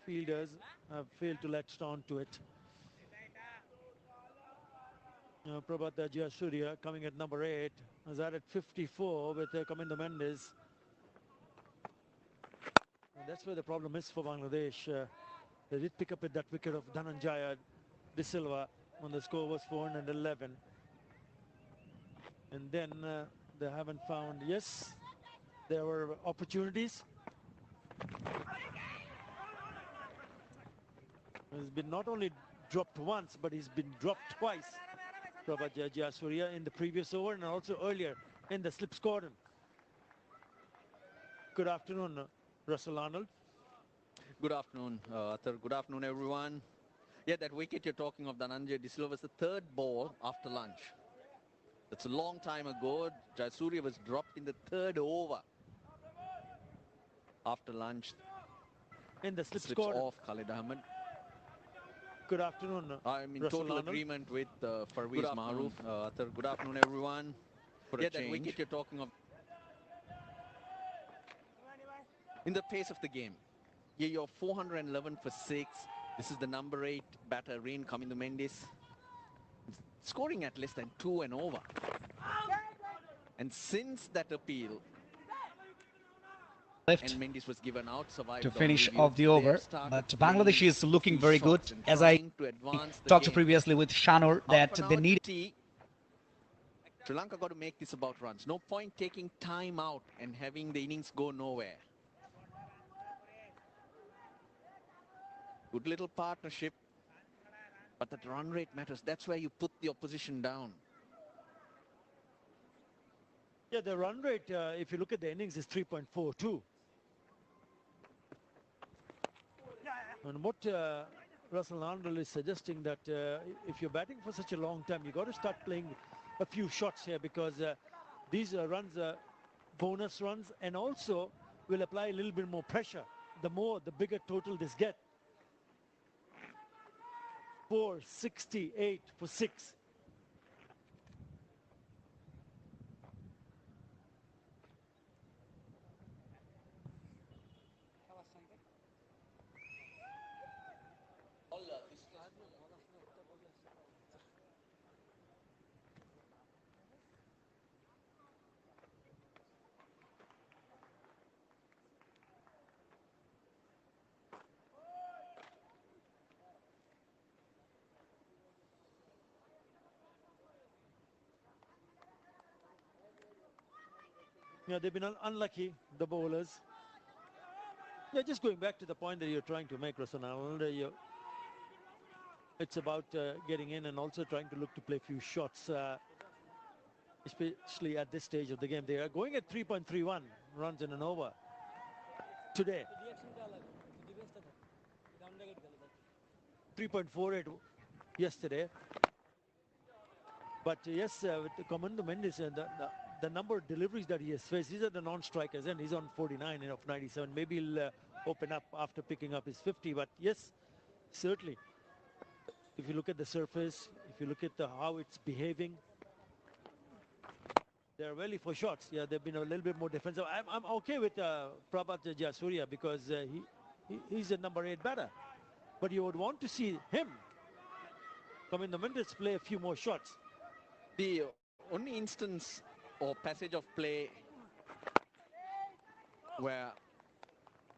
fielders have failed to latch on to it. Prabhat Jayasuriya coming at number 8 has added 54 with Kamindu Mendes. And that's where the problem is for Bangladesh. They did pick up at that wicket of Dhananjaya De Silva when the score was 411. And then they haven't found, yes, there were opportunities. He's been not only dropped once, but he's been dropped twice. Prabhat Jayasuriya in the previous over and also earlier in the slip squadron. Good afternoon, Russell Arnold. Good afternoon, Athar. Good afternoon, everyone. Yeah, that wicket you're talking of, Dhananjaya De Silva, was the third ball after lunch. That's a long time ago. Jayasuriya was dropped in the third over after lunch. In the slip Slips squadron. off Khalid Ahmed. Good afternoon, I'm in Russell total Arnold. agreement with Parvez Maroof. Athar, good afternoon, everyone. For yeah, that wicket you're talking of. In the pace of the game, yeah, you're 411 for 6. This is the number 8 batter, Rain Kamindu Mendes. Scoring at less than 2 and over. And since that appeal, and Mendes was given out, to finish off the over, but Bangladesh is looking very good. As I talked previously with Shanur, that they need. Sri Lanka got to make this about runs. No point taking time out and having the innings go nowhere. Good little partnership, but that run rate matters. That's where you put the opposition down. Yeah, the run rate, if you look at the innings, is 3.42. And what Russell Arnold is suggesting that if you're batting for such a long time, you got to start playing a few shots here, because these runs are bonus runs and also will apply a little bit more pressure. The bigger total this get. 468 for 6. Yeah, they've been unlucky, the bowlers. Yeah, just going back to the point that you're trying to make, Russell Arnold, it's about getting in and also trying to look to play a few shots, especially at this stage of the game. They are going at 3.31 runs in an over today. 3.48 yesterday. But yes, with Kamindu Mendes, the number of deliveries that he has faced, these are the non-strikers, and he's on 49 of 97. Maybe he'll open up after picking up his 50. But yes, certainly, if you look at the surface, if you look at how it's behaving, they're really for shots. Yeah, they've been a little bit more defensive. I'm okay with Prabhat Jayasuriya, because he's a number 8 batter. But you would want to see him Kamindu Mendes play a few more shots. The only instance or passage of play where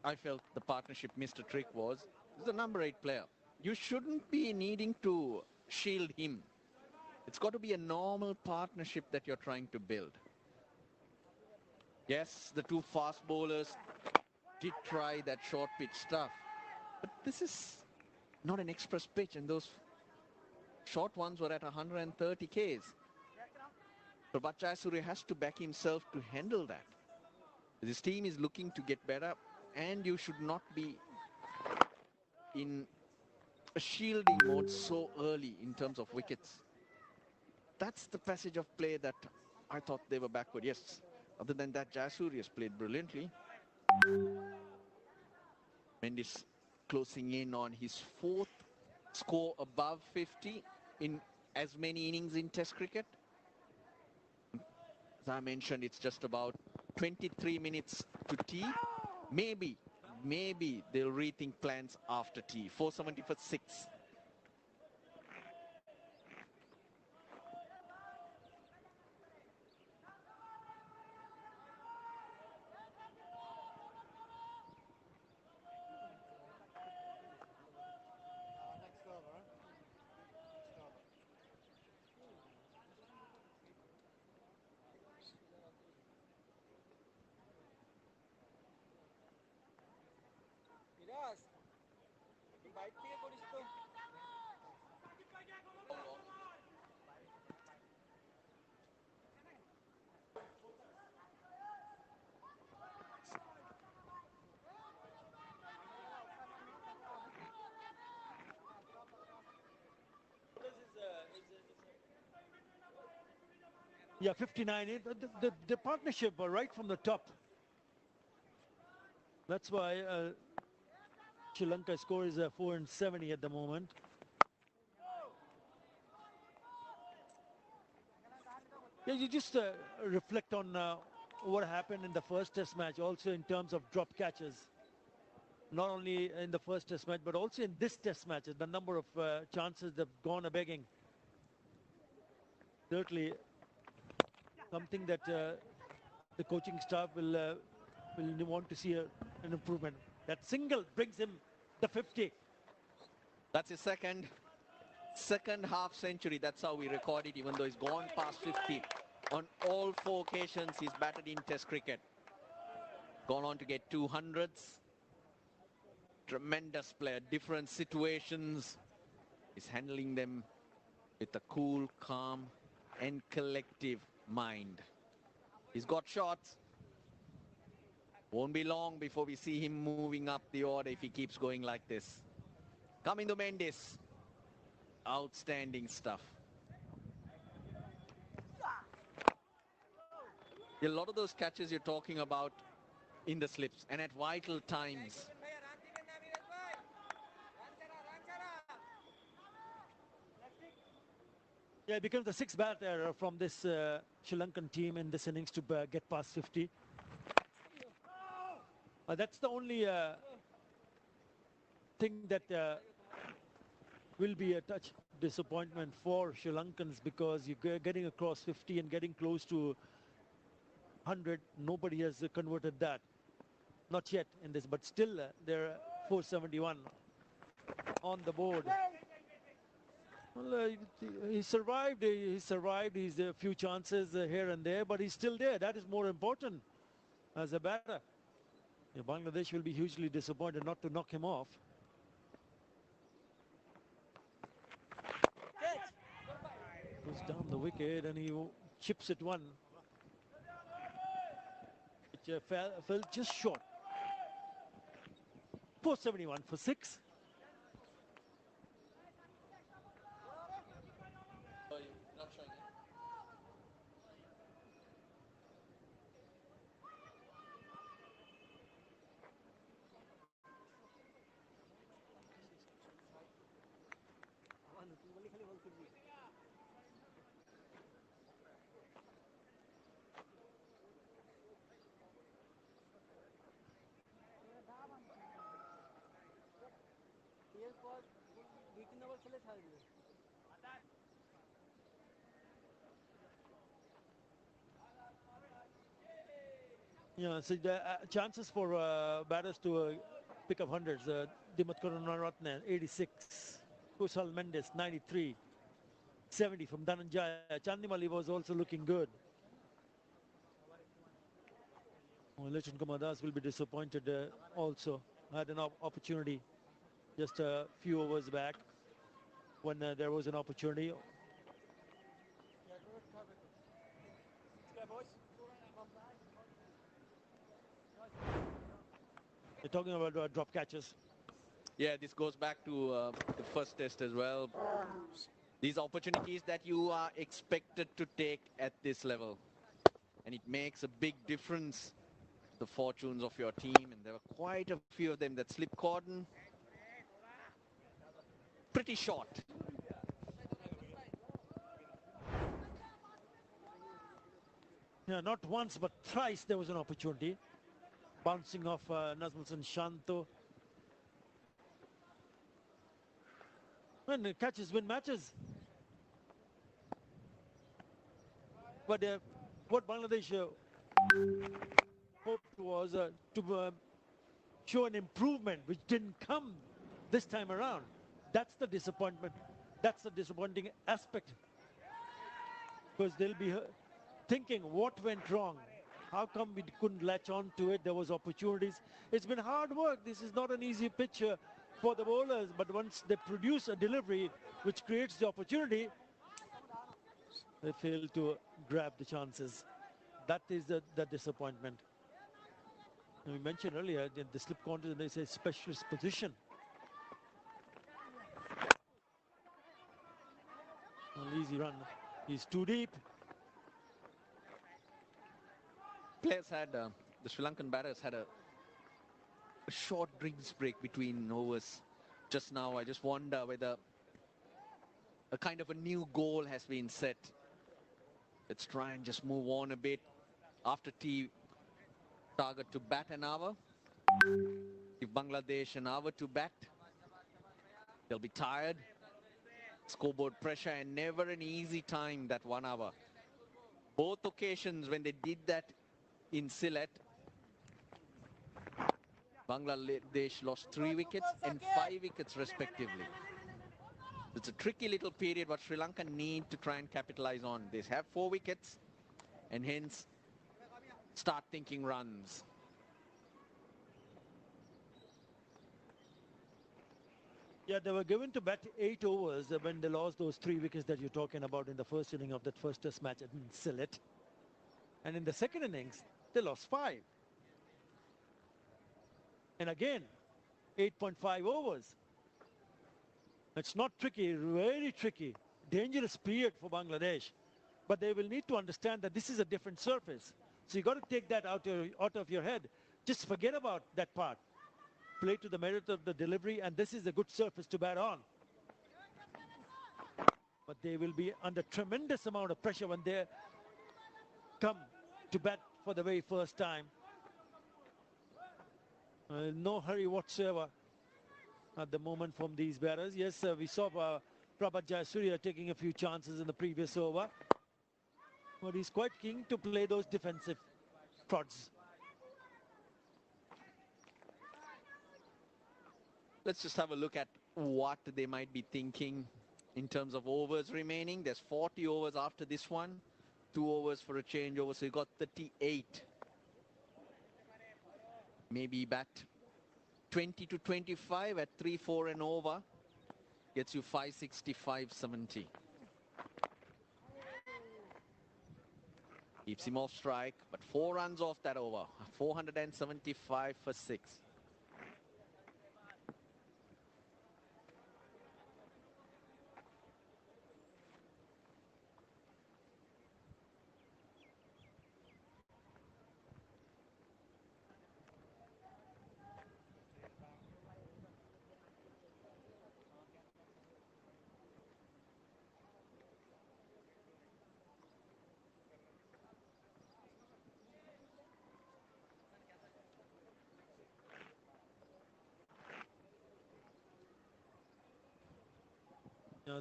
I felt the partnership missed a trick was the number 8 player. You shouldn't be needing to shield him. It's got to be a normal partnership that you're trying to build. Yes, the two fast bowlers did try that short pitch stuff, but this is not an express pitch, and those short ones were at 130 Ks. Prabhat Jayasuriya has to back himself to handle that. This team is looking to get better, and you should not be in a shielding mode so early in terms of wickets. That's the passage of play that I thought they were backward. Yes, other than that, Jayasuriya has played brilliantly. Mendes closing in on his 4th score above 50 in as many innings in Test cricket. As I mentioned, it's just about 23 minutes to tea. Maybe maybe they'll rethink plans after tea. 470 for 6. Yeah, 59. The partnership right from the top. That's why Sri Lanka score is 470 at the moment. Yeah, you just reflect on what happened in the first test match, also in terms of drop catches. Not only in the first test match, but also in this test match, the number of chances they've gone a-begging. Certainly something that the coaching staff will want to see an improvement. That single brings him the 50. That's his second half century. That's how we record it, even though he's gone past 50. On all 4 occasions, he's batted in Test cricket. Gone on to get 200s. Tremendous player, different situations. He's handling them with a cool, calm, and collective mind. He's got shots. Won't be long before we see him moving up the order if he keeps going like this. Kamindu Mendis. Outstanding stuff. A lot of those catches you're talking about in the slips and at vital times. Yeah, he becomes the 6th batter from this Sri Lankan team in this innings to get past 50. That's the only thing that will be a touch disappointment for Sri Lankans, because you're getting across 50 and getting close to 100. Nobody has converted that. Not yet in this, but still they're 471 on the board. Well, he survived. He survived. He's a few chances here and there, but he's still there. That is more important as a batter. Yeah, Bangladesh will be hugely disappointed not to knock him off. Goes down the wicket and he chips it one, which fell just short. 471 for 6. Yeah, so the chances for batters to pick up hundreds. Dimuth Karunaratne, 86. Kusal Mendes, 93. 70 from Dhananjaya. Chandimali was also looking good. Lachin Kumar Das will be disappointed also. Had an opportunity just a few overs back when there was an opportunity. You're talking about drop catches. Yeah, this goes back to the first test as well. These opportunities that you are expected to take at this level. And it makes a big difference to the fortunes of your team. And there were quite a few of them that slipped cordon. Pretty short. Yeah, not once but thrice there was an opportunity. Bouncing off Nazmulson Shanto. And catches win matches. But what Bangladesh hoped was to show an improvement, which didn't come this time around. That's the disappointment. That's the disappointing aspect. Because they'll be thinking what went wrong. How come we couldn't latch on to it? There was opportunities. It's been hard work. This is not an easy pitch for the bowlers. But once they produce a delivery which creates the opportunity, they fail to grab the chances. That is the disappointment. And we mentioned earlier the slip contest, they say specialist position. An easy run. He's too deep. Players had, the Sri Lankan batters had a short drinks break between overs. Just now, I just wonder whether a kind of a new goal has been set. Let's try and just move on a bit. After tea, target to bat an hour. If Bangladesh an hour to bat, they'll be tired. Scoreboard pressure and never an easy time, that 1 hour. Both occasions when they did that in Sylhet, Bangladesh lost 3 wickets and 5 wickets respectively. It's a tricky little period what Sri Lanka need to try and capitalize on. They have 4 wickets and hence start thinking runs. Yeah, they were given to bat 8 overs when they lost those 3 wickets that you're talking about in the first inning of that first test match in Sylhet. And in the second innings, they lost 5. And again, 8.5 overs. It's not tricky, very tricky, dangerous period for Bangladesh. But they will need to understand that this is a different surface. So you got to take that out of your head. Just forget about that part. Play to the merit of the delivery, and this is a good surface to bat on. But they will be under tremendous amount of pressure when they come to bat for the very first time. No hurry whatsoever at the moment from these batters. Yes, we saw Prabhat Jayasuriya taking a few chances in the previous over. But he's quite keen to play those defensive prods. Let's just have a look at what they might be thinking in terms of overs remaining. There's 40 overs after this one. 2 overs for a changeover, so you got 38. Maybe bat 20 to 25 at 3-4 and over. Gets you 565, 70. Keeps him off strike, but 4 runs off that over. 475 for 6.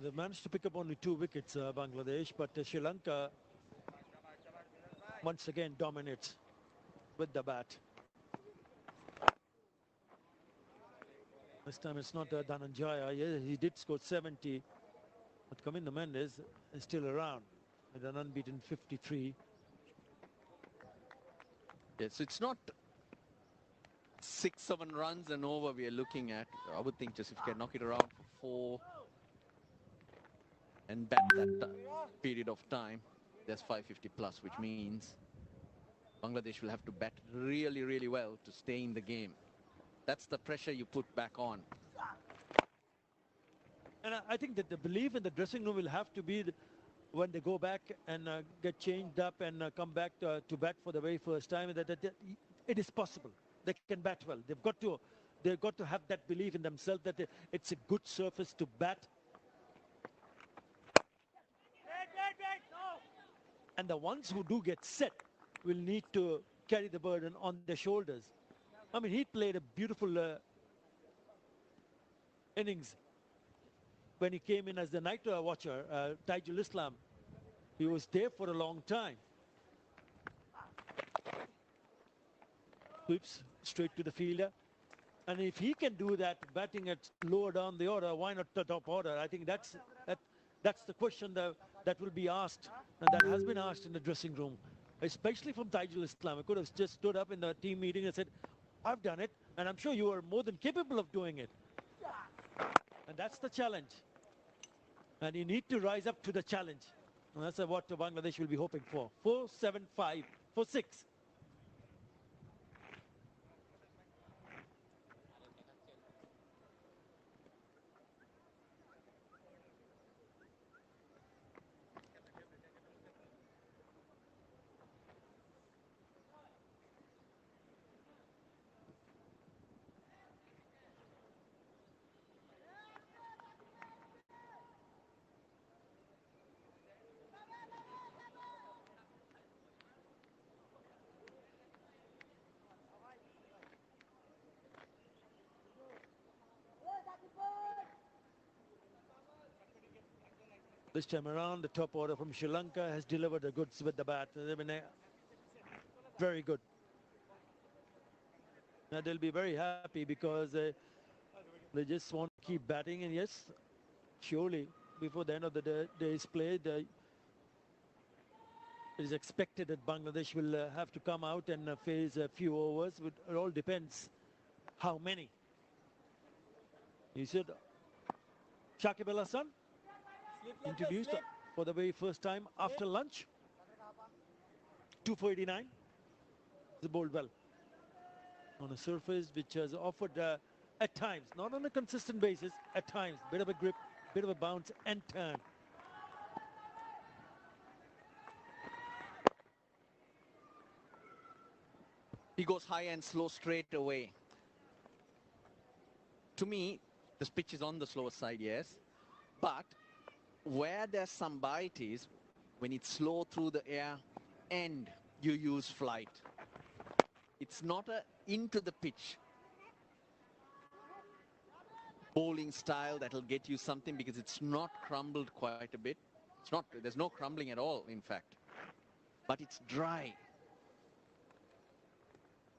They managed to pick up only 2 wickets, Bangladesh, but Sri Lanka once again dominates with the bat. This time it's not Dhananjaya. Yeah, he did score 70, but Kaminda Mendes is still around with an unbeaten 53. Yes, it's not 6-7 runs and over we are looking at. I would think just if you can knock it around for 4 and bat that period of time, there's 550 plus, which means Bangladesh will have to bat really, really well to stay in the game. That's the pressure you put back on. And I think that the belief in the dressing room will have to be when they go back and get changed up and come back to bat for the very first time, that it is possible. They can bat well. They've got to have that belief in themselves that it's a good surface to bat. And the ones who do get set will need to carry the burden on their shoulders. I mean, he played a beautiful innings when he came in as the night watcher, Taijul Islam. He was there for a long time. Whips straight to the fielder. And if he can do that, batting at lower down the order, why not the top order? I think that's the question that will be asked, and that has been asked in the dressing room, especially from Taijul Islam. I could have just stood up in the team meeting and said, I've done it, and I'm sure you are more than capable of doing it. And that's the challenge. And you need to rise up to the challenge. And that's what Bangladesh will be hoping for. 4-7-5 for 6. This time around, the top order from Sri Lanka has delivered the goods with the bat. They've been very good. Now they'll be very happy because they just want to keep batting. And yes, surely before the end of the day's play, it is expected that Bangladesh will have to come out and face a few overs. It all depends how many. You said Shakib Al Hasan introduced for the very first time after lunch. 2 for 89. He bowled well on a surface which has offered at times, not on a consistent basis, at times, bit of a grip, bit of a bounce and turn. He goes high and slow straight away. To me, this pitch is on the slower side, yes. But where there's some bite is when it's slow through the air and you use flight. It's not a into the pitch bowling style that'll get you something because it's not crumbled quite a bit. It's not, there's no crumbling at all, in fact. But it's dry.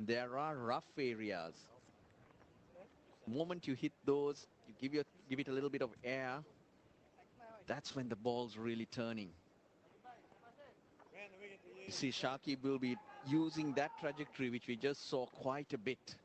There are rough areas. The moment you hit those, you give it a little bit of air, that's when the ball's really turning. You see, Shakib will be using that trajectory, which we just saw quite a bit.